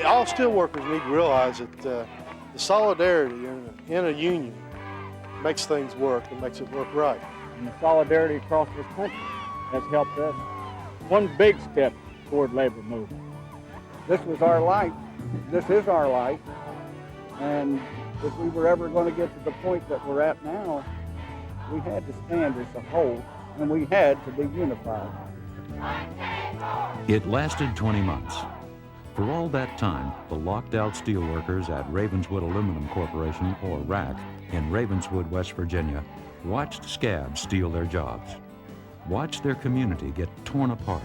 All steel workers need to realize that the solidarity in a union makes things work and makes it work right. And the solidarity across this country has helped us. One big step toward labor movement. This was our life. This is our life. And if we were ever going to get to the point that we're at now, we had to stand as a whole, and we had to be unified. It lasted 20 months. For all that time, the locked-out steelworkers at Ravenswood Aluminum Corporation, or RAC, in Ravenswood, West Virginia, watched scabs steal their jobs, watched their community get torn apart,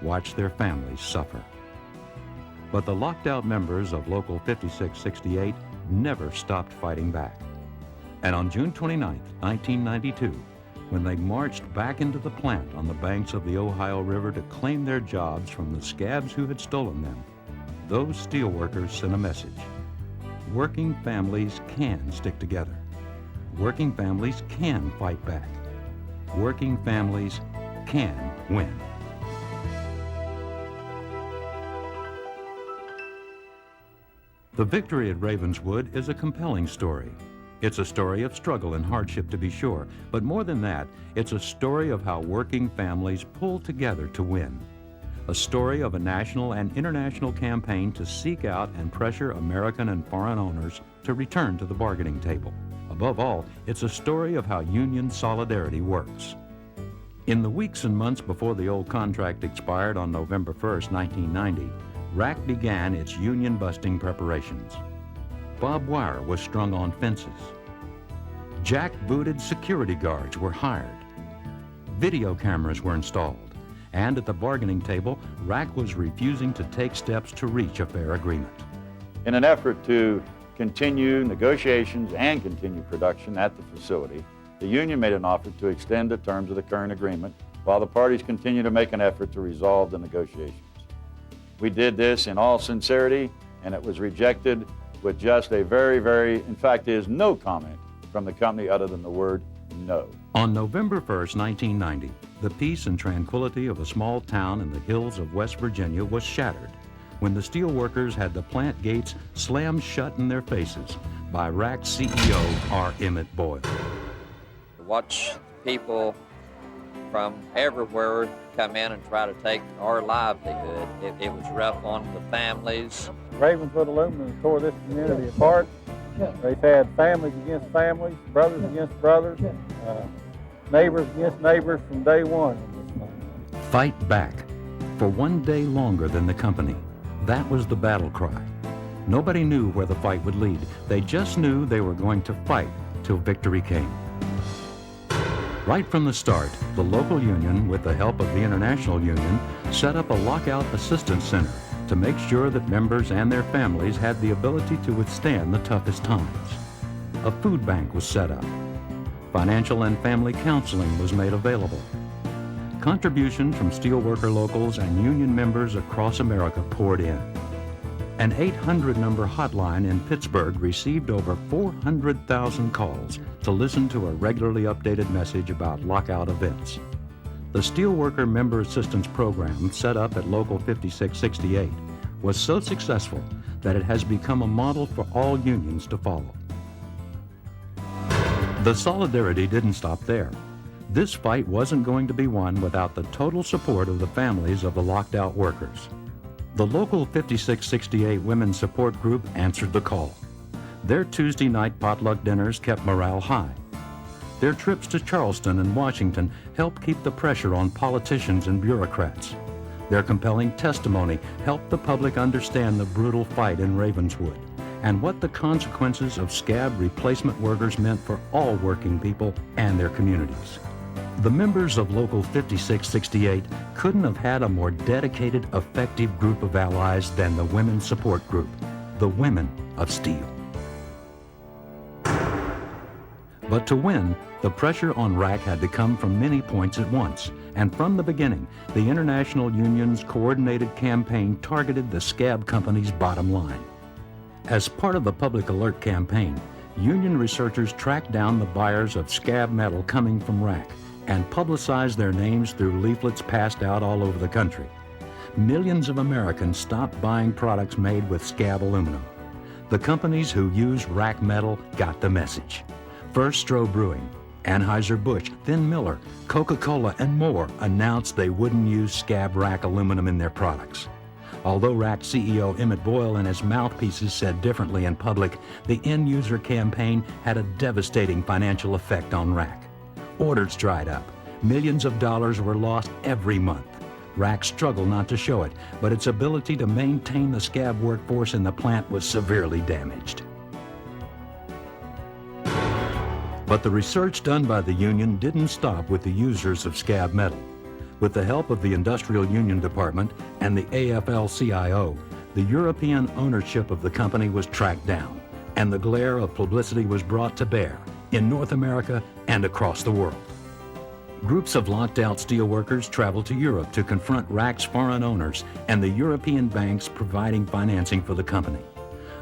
watched their families suffer. But the locked-out members of Local 5668 never stopped fighting back. And on June 29, 1992, when they marched back into the plant on the banks of the Ohio River to claim their jobs from the scabs who had stolen them, those steelworkers sent a message. Working families can stick together. Working families can fight back. Working families can win. The victory at Ravenswood is a compelling story. It's a story of struggle and hardship, to be sure, but more than that, it's a story of how working families pull together to win. A story of a national and international campaign to seek out and pressure American and foreign owners to return to the bargaining table. Above all, it's a story of how union solidarity works. In the weeks and months before the old contract expired on November 1st, 1990, RAC began its union-busting preparations. Barbed wire was strung on fences. Jack-booted security guards were hired. Video cameras were installed. And at the bargaining table, RAC was refusing to take steps to reach a fair agreement. In an effort to continue negotiations and continue production at the facility, the union made an offer to extend the terms of the current agreement while the parties continue to make an effort to resolve the negotiations. We did this in all sincerity, and it was rejected with just a in fact, there is no comment from the company other than the word no. On November 1st, 1990, the peace and tranquility of a small town in the hills of West Virginia was shattered when the steelworkers had the plant gates slammed shut in their faces by RAC CEO R. Emmett Boyle. Watch people from everywhere come in and try to take our livelihood. It was rough on the families. Ravenswood Aluminum tore this community apart. They've had families against families, brothers against brothers, neighbors against neighbors from day one. Fight back for one day longer than the company. That was the battle cry. Nobody knew where the fight would lead. They just knew they were going to fight till victory came. Right from the start, the local union, with the help of the international union, set up a lockout assistance center to make sure that members and their families had the ability to withstand the toughest times. A food bank was set up. Financial and family counseling was made available. Contributions from steelworker locals and union members across America poured in. An 800-number hotline in Pittsburgh received over 400,000 calls to listen to a regularly updated message about lockout events. The Steelworker Member Assistance Program, set up at Local 5668, was so successful that it has become a model for all unions to follow. The solidarity didn't stop there. This fight wasn't going to be won without the total support of the families of the locked-out workers. The Local 5668 Women's Support Group answered the call. Their Tuesday night potluck dinners kept morale high. Their trips to Charleston and Washington helped keep the pressure on politicians and bureaucrats. Their compelling testimony helped the public understand the brutal fight in Ravenswood and what the consequences of scab replacement workers meant for all working people and their communities. The members of Local 5668 couldn't have had a more dedicated, effective group of allies than the Women's Support Group, the Women of Steel. But to win, the pressure on RAC had to come from many points at once, and from the beginning, the International Union's coordinated campaign targeted the scab company's bottom line. As part of the Public Alert campaign, union researchers tracked down the buyers of scab metal coming from RAC and publicized their names through leaflets passed out all over the country. millions of Americans stopped buying products made with scab aluminum. The companies who use rack metal got the message. First Stroh Brewing, Anheuser-Busch, then Miller, Coca-Cola, and more announced they wouldn't use scab rack aluminum in their products. Although RAC CEO Emmett Boyle and his mouthpieces said differently in public, the end-user campaign had a devastating financial effect on RAC. Orders dried up. Millions of dollars were lost every month. RAC struggled not to show it, but its ability to maintain the scab workforce in the plant was severely damaged. But the research done by the union didn't stop with the users of scab metal. With the help of the Industrial Union Department and the AFL-CIO, the European ownership of the company was tracked down, and the glare of publicity was brought to bear in North America and across the world. Groups of locked-out steelworkers traveled to Europe to confront RAC's foreign owners and the European banks providing financing for the company.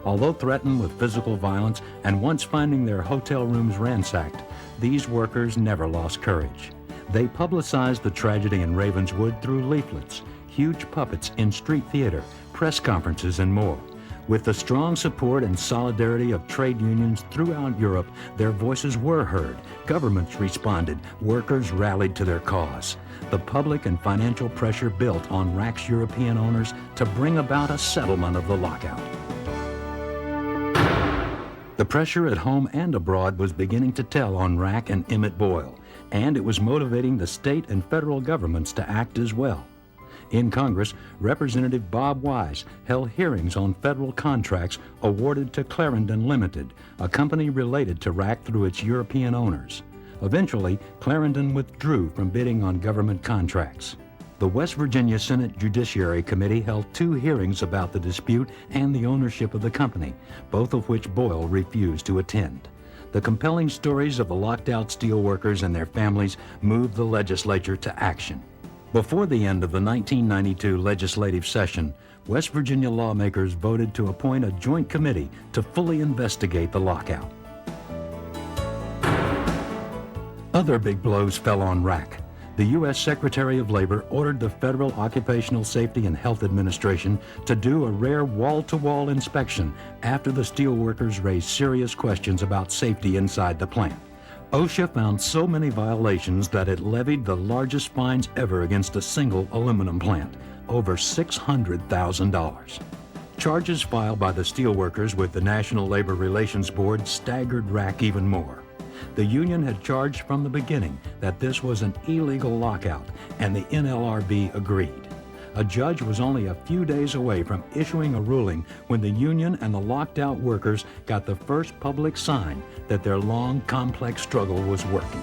Although threatened with physical violence and once finding their hotel rooms ransacked, these workers never lost courage. They publicized the tragedy in Ravenswood through leaflets, huge puppets in street theater, press conferences, and more. With the strong support and solidarity of trade unions throughout Europe, their voices were heard, governments responded, workers rallied to their cause. The public and financial pressure built on RAC's European owners to bring about a settlement of the lockout. The pressure at home and abroad was beginning to tell on RAC and Emmett Boyle, and it was motivating the state and federal governments to act as well. In Congress, Representative Bob Wise held hearings on federal contracts awarded to Clarendon Limited, a company related to RAC through its European owners. Eventually, Clarendon withdrew from bidding on government contracts. The West Virginia Senate Judiciary Committee held 2 hearings about the dispute and the ownership of the company, both of which Boyle refused to attend. The compelling stories of the locked-out steelworkers and their families moved the legislature to action. Before the end of the 1992 legislative session, West Virginia lawmakers voted to appoint a joint committee to fully investigate the lockout. Other big blows fell on RAC. The U.S. Secretary of Labor ordered the Federal Occupational Safety and Health Administration to do a rare wall-to-wall inspection after the steelworkers raised serious questions about safety inside the plant. OSHA found so many violations that it levied the largest fines ever against a single aluminum plant, over $600,000. Charges filed by the steelworkers with the National Labor Relations Board staggered RAC even more. The union had charged from the beginning that this was an illegal lockout, and the NLRB agreed. A judge was only a few days away from issuing a ruling when the union and the locked-out workers got the first public sign that their long, complex struggle was working.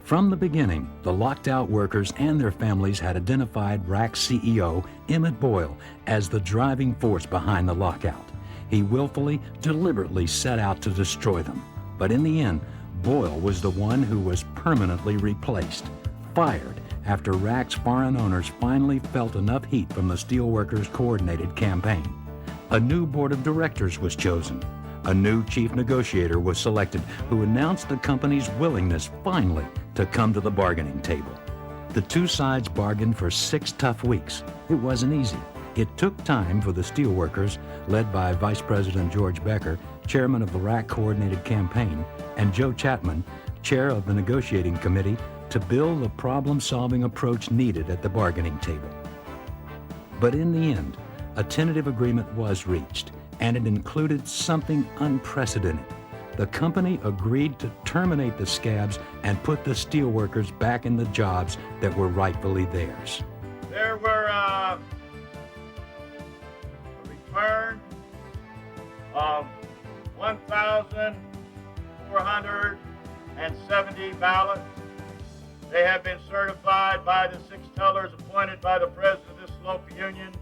From the beginning, the locked-out workers and their families had identified RAC CEO Emmett Boyle as the driving force behind the lockout. He willfully, deliberately set out to destroy them. But in the end, Boyle was the one who was permanently replaced, fired, after RAC's foreign owners finally felt enough heat from the steelworkers' coordinated campaign. A new board of directors was chosen. A new chief negotiator was selected who announced the company's willingness finally to come to the bargaining table. The 2 sides bargained for 6 tough weeks. It wasn't easy. It took time for the steelworkers, led by Vice President George Becker, chairman of the RAC coordinated campaign, and Joe Chapman, chair of the negotiating committee, to build the problem-solving approach needed at the bargaining table. But in the end, a tentative agreement was reached, and it included something unprecedented. The company agreed to terminate the scabs and put the steelworkers back in the jobs that were rightfully theirs. There were a return of 1,470 ballots. They have been certified by the 6 tellers appointed by the president of this local union.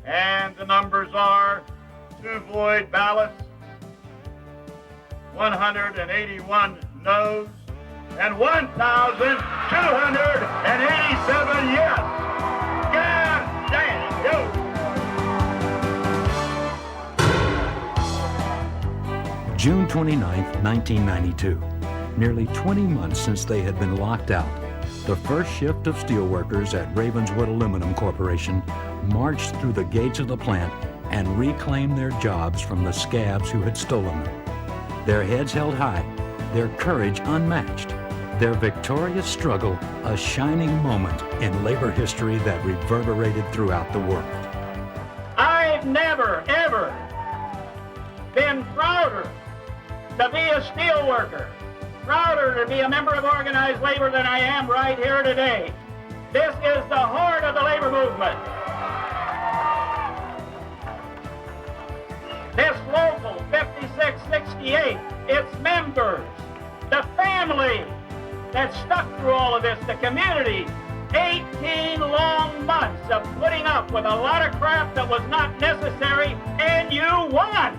And the numbers are 2 void ballots, 181 noes, and 1,287 yes. God damn, yo! June 29, 1992. Nearly 20 months since they had been locked out, the first shift of steelworkers at Ravenswood Aluminum Corporation marched through the gates of the plant and reclaimed their jobs from the scabs who had stolen them. Their heads held high, their courage unmatched, their victorious struggle a shining moment in labor history that reverberated throughout the world. I've never, ever been prouder to be a steel worker, prouder to be a member of organized labor than I am right here today. This is the heart of the labor movement. This local 5668, its members, the family that stuck through all of this, the community, 18 long months of putting up with a lot of crap that was not necessary, and you won.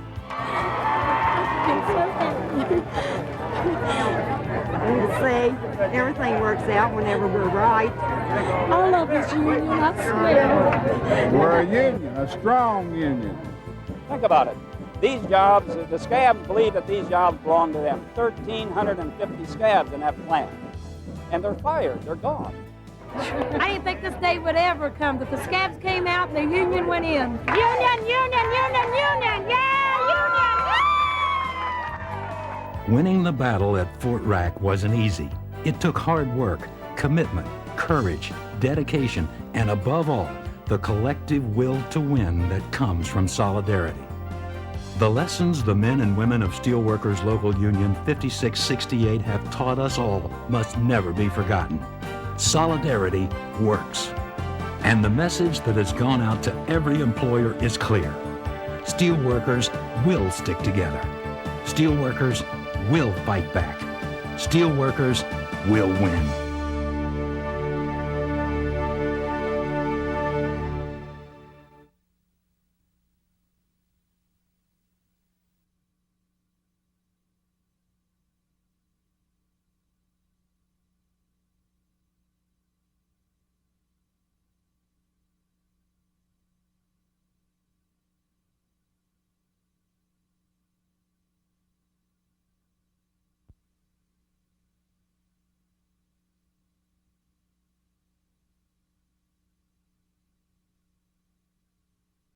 See, everything works out whenever we're right. I love this union, I swear. We're a union, a strong union. Think about it. These jobs, the scabs believe that these jobs belong to them. 1,350 scabs in that plant. And they're fired, they're gone. I didn't think this day would ever come, that the scabs came out and the union went in. Union, union, union, union, yeah, union, yeah! Winning the battle at Fort Rack wasn't easy. It took hard work, commitment, courage, dedication, and above all, the collective will to win that comes from solidarity. The lessons the men and women of Steelworkers Local Union 5668 have taught us all must never be forgotten. Solidarity works. And the message that has gone out to every employer is clear. Steelworkers will stick together. Steelworkers will fight back. Steelworkers will win.